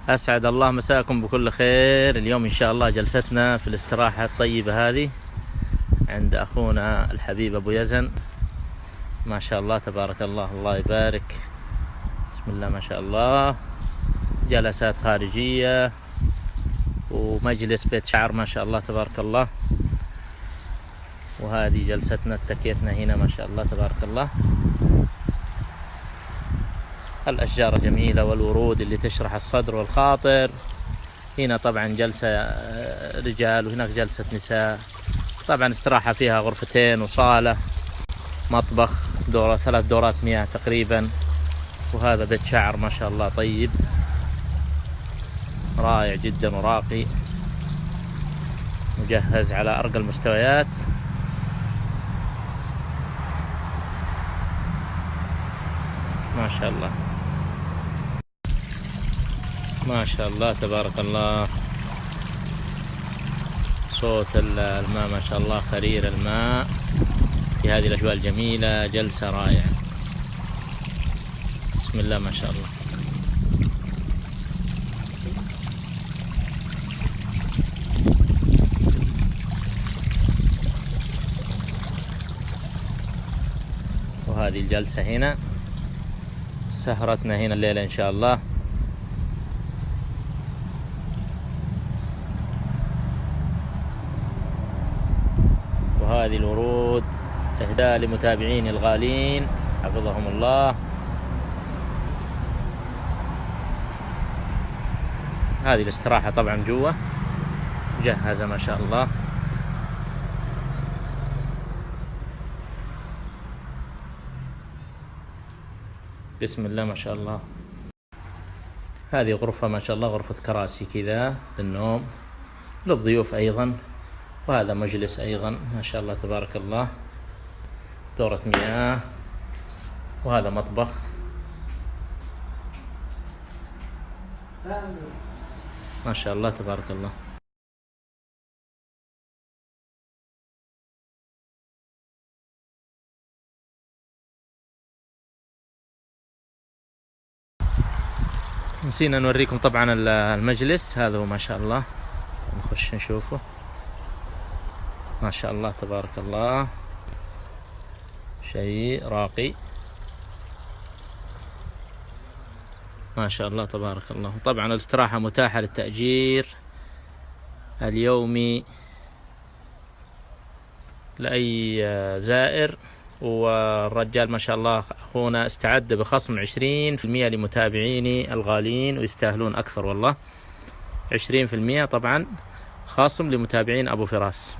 أسعد الله مساكم بكل خير. اليوم إن شاء الله جلستنا في الاستراحة الطيبة هذه عند أخونا الحبيب أبو يزن. ما شاء الله تبارك الله، الله يبارك، بسم الله ما شاء الله. جلسات خارجية ومجلس بيت شعر ما شاء الله تبارك الله. وهذه جلستنا اتكيتنا هنا ما شاء الله تبارك الله. الأشجار الجميلة والورود اللي تشرح الصدر والخاطر. هنا طبعا جلسة رجال وهناك جلسة نساء. طبعا استراحة فيها غرفتين وصالة، مطبخ، 3 دورات مياه تقريبا. وهذا بيت شعر ما شاء الله طيب رائع جدا وراقي، مجهز على أرقى المستويات. ما شاء الله ما شاء الله تبارك الله. صوت الماء ما شاء الله، خرير الماء في هذه الأجواء الجميلة. جلسة رائعة بسم الله ما شاء الله. وهذه الجلسة هنا، سهرتنا هنا الليلة إن شاء الله. وهذه الورود إهداء لمتابعيني الغالين حفظهم الله. هذه الاستراحة طبعا جوا مجهزة ما شاء الله. بسم الله ما شاء الله. هذه غرفة ما شاء الله، غرفة كراسي كذا للنوم للضيوف أيضا. وهذا مجلس أيضا ما شاء الله تبارك الله، دورة مياه. وهذا مطبخ ما شاء الله تبارك الله. نسينا نوريكم طبعا المجلس هذا هو ما شاء الله. نخش نشوفه ما شاء الله تبارك الله، شيء راقي ما شاء الله تبارك الله. طبعا الاستراحة متاحة للتأجير اليومي لأي زائر. والرجال ما شاء الله أخونا استعد بخصم 20% لمتابعيني الغالين، ويستاهلون أكثر والله. 20% طبعا خاصم لمتابعين أبو فراس.